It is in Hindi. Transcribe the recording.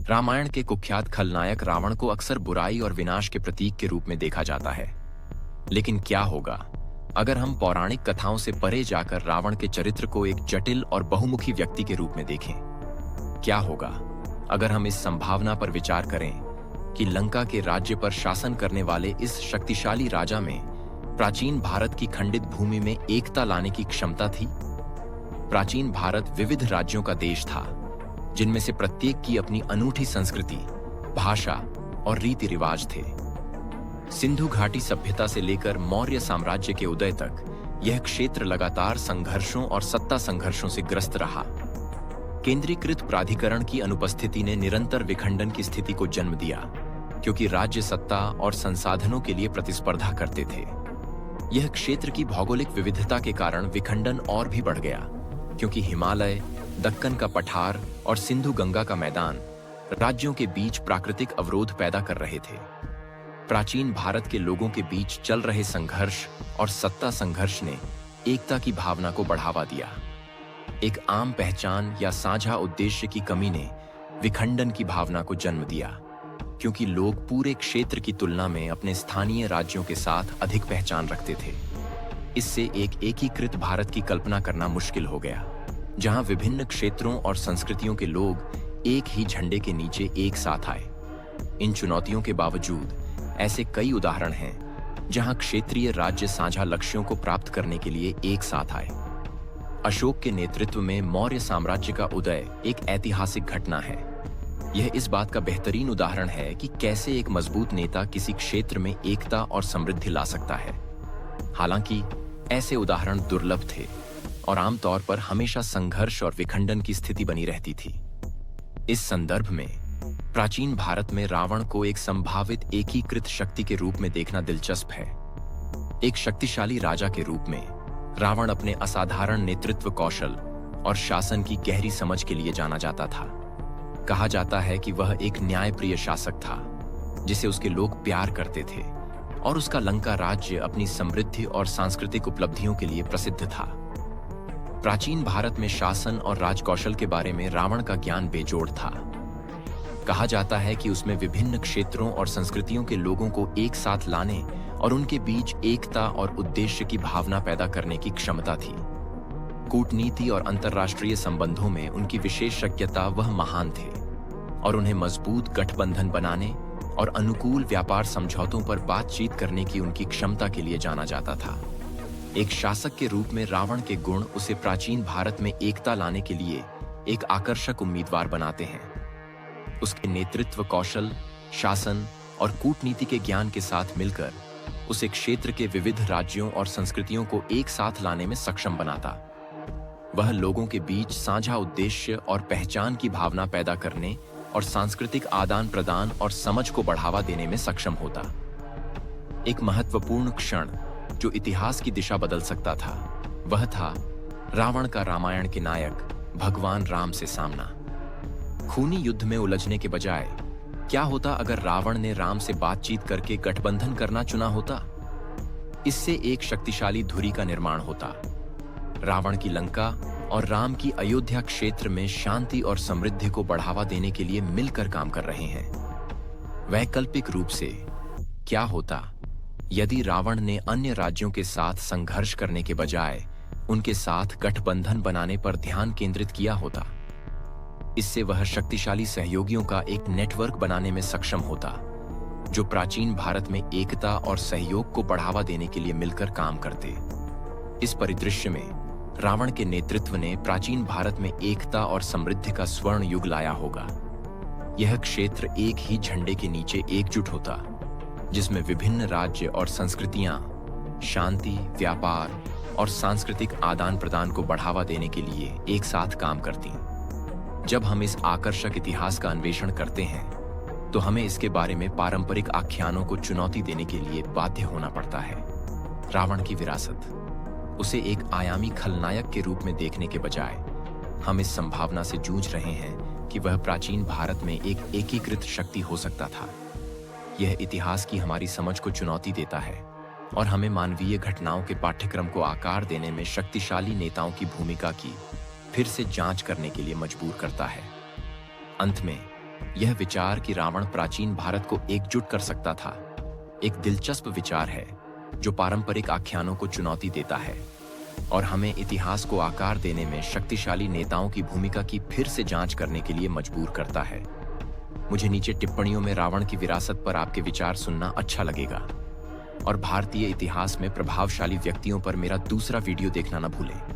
रामायण के कुख्यात खलनायक रावण को अक्सर बुराई और विनाश के प्रतीक के रूप में देखा जाता है। लेकिन क्या होगा अगर हम पौराणिक कथाओं से परे जाकर रावण के चरित्र को एक जटिल और बहुमुखी व्यक्ति के रूप में देखें? क्या होगा अगर हम इस संभावना पर विचार करें कि लंका के राज्य पर शासन करने वाले इस शक्तिशाली राजा में प्राचीन भारत की खंडित भूमि में एकता लाने की क्षमता थी? प्राचीन भारत विविध राज्यों का देश था, जिनमें से प्रत्येक की अपनी अनूठी संस्कृति, भाषा और रीति रिवाज थे। सिंधु घाटी सभ्यता से लेकर मौर्य साम्राज्य के उदय तक यह क्षेत्र लगातार संघर्षों और सत्ता संघर्षों से ग्रस्त रहा। केंद्रीकृत प्राधिकरण की अनुपस्थिति ने निरंतर विखंडन की स्थिति को जन्म दिया, क्योंकि राज्य सत्ता और संसाधनों के लिए प्रतिस्पर्धा करते थे। यह क्षेत्र की भौगोलिक विविधता के कारण विखंडन और भी बढ़ गया, क्योंकि हिमालय, दक्कन का पठार और सिंधु गंगा का मैदान राज्यों के बीच प्राकृतिक अवरोध पैदा कर रहे थे। प्राचीन भारत के लोगों के बीच चल रहे संघर्ष और सत्ता संघर्ष ने एकता की भावना को बढ़ावा दिया। एक आम पहचान या साझा उद्देश्य की कमी ने विखंडन की भावना को जन्म दिया, क्योंकि लोग पूरे क्षेत्र की तुलना में अपने स्थानीय राज्यों के साथ अधिक पहचान रखते थे। इससे एक एकीकृत भारत की कल्पना करना मुश्किल हो गया, जहां विभिन्न क्षेत्रों और संस्कृतियों के लोग एक ही झंडे के नीचे एक साथ आए। इन चुनौतियों के बावजूद ऐसे कई उदाहरण हैं जहां क्षेत्रीय राज्य साझा लक्ष्यों को प्राप्त करने के लिए एक साथ आए। अशोक के नेतृत्व में मौर्य साम्राज्य का उदय एक ऐतिहासिक घटना है। यह इस बात का बेहतरीन उदाहरण है कि कैसे एक मजबूत नेता किसी क्षेत्र में एकता और समृद्धि ला सकता है। हालांकि ऐसे उदाहरण दुर्लभ थे और आमतौर पर हमेशा संघर्ष और विखंडन की स्थिति बनी रहती थी। इस संदर्भ में प्राचीन भारत में रावण को एक संभावित एकीकृत शक्ति के रूप में देखना दिलचस्प है। एक शक्तिशाली राजा के रूप में रावण अपने असाधारण नेतृत्व कौशल और शासन की गहरी समझ के लिए जाना जाता था। कहा जाता है कि वह एक न्यायप्रिय शासक था, जिसे उसके लोग प्यार करते थे, और उसका लंका राज्य अपनी समृद्धि और सांस्कृतिक उपलब्धियों के लिए प्रसिद्ध था। प्राचीन भारत में शासन और राजकौशल के बारे में रावण का ज्ञान बेजोड़ था। कहा जाता है कि उसमें विभिन्न क्षेत्रों और संस्कृतियों के लोगों को एक साथ लाने और उनके बीच एकता और उद्देश्य की भावना पैदा करने की क्षमता थी। कूटनीति और अंतर्राष्ट्रीय संबंधों में उनकी विशेषज्ञता वह महान थे, और उन्हें मजबूत गठबंधन बनाने और अनुकूल व्यापार समझौतों पर बातचीत करने की उनकी क्षमता के लिए जाना जाता था। एक शासक के रूप में रावण के गुण उसे प्राचीन भारत में एकता लाने के लिए एक आकर्षक उम्मीदवार बनाते हैं। उसके नेतृत्व कौशल, शासन और कूटनीति के ज्ञान के साथ मिलकर उसे क्षेत्र के विविध राज्यों और संस्कृतियों को एक साथ लाने में सक्षम बनाता। वह लोगों के बीच साझा उद्देश्य और पहचान की भावना पैदा करने और सांस्कृतिक आदान प्रदान और समझ को बढ़ावा देने में सक्षम होता। एक महत्वपूर्ण क्षण जो इतिहास की दिशा बदल सकता था, वह था रावण का रामायण के नायक भगवान राम से सामना। खूनी युद्ध में उलझने के बजाय क्या होता अगर रावण ने राम से बातचीत करके गठबंधन करना चुना होता? इससे एक शक्तिशाली धुरी का निर्माण होता। रावण की लंका और राम की अयोध्या क्षेत्र में शांति और समृद्धि को बढ़ावा देने के लिए मिलकर काम कर रहे हैं। वैकल्पिक रूप से क्या होता यदि रावण ने अन्य राज्यों के साथ संघर्ष करने के बजाय उनके साथ गठबंधन बनाने पर ध्यान केंद्रित किया होता? इससे वह शक्तिशाली सहयोगियों का एक नेटवर्क बनाने में सक्षम होता, जो प्राचीन भारत में एकता और सहयोग को बढ़ावा देने के लिए मिलकर काम करते। इस परिदृश्य में रावण के नेतृत्व ने प्राचीन भारत में एकता और समृद्धि का स्वर्ण युग लाया होगा। यह क्षेत्र एक ही झंडे के नीचे एकजुट होता, जिसमें विभिन्न राज्य और संस्कृतियां शांति, व्यापार और सांस्कृतिक आदान प्रदान को बढ़ावा देने के लिए एक साथ काम करती। जब हम इस आकर्षक इतिहास का अन्वेषण करते हैं, तो हमें इसके बारे में पारंपरिक आख्यानों को चुनौती देने के लिए बाध्य होना पड़ता है। रावण की विरासत, उसे एक आयामी खलनायक के रूप में देखने के बजाय हम इस संभावना से जूझ रहे हैं कि वह प्राचीन भारत में एक एकीकृत शक्ति हो सकता था। यह इतिहास की हमारी समझ को चुनौती देता है और हमें मानवीय घटनाओं के पाठ्यक्रम को आकार देने में शक्तिशाली नेताओं की भूमिका की फिर से जांच करने के लिए मजबूर करता है। अंत में यह विचार कि रावण प्राचीन भारत को एकजुट कर सकता था एक दिलचस्प विचार है जो पारंपरिक आख्यानों को चुनौती देता है और हमें इतिहास को आकार देने में शक्तिशाली नेताओं की भूमिका की फिर से जांच करने के लिए मजबूर करता है। मुझे नीचे टिप्पणियों में रावण की विरासत पर आपके विचार सुनना अच्छा लगेगा और भारतीय इतिहास में प्रभावशाली व्यक्तियों पर मेरा दूसरा वीडियो देखना न भूलें।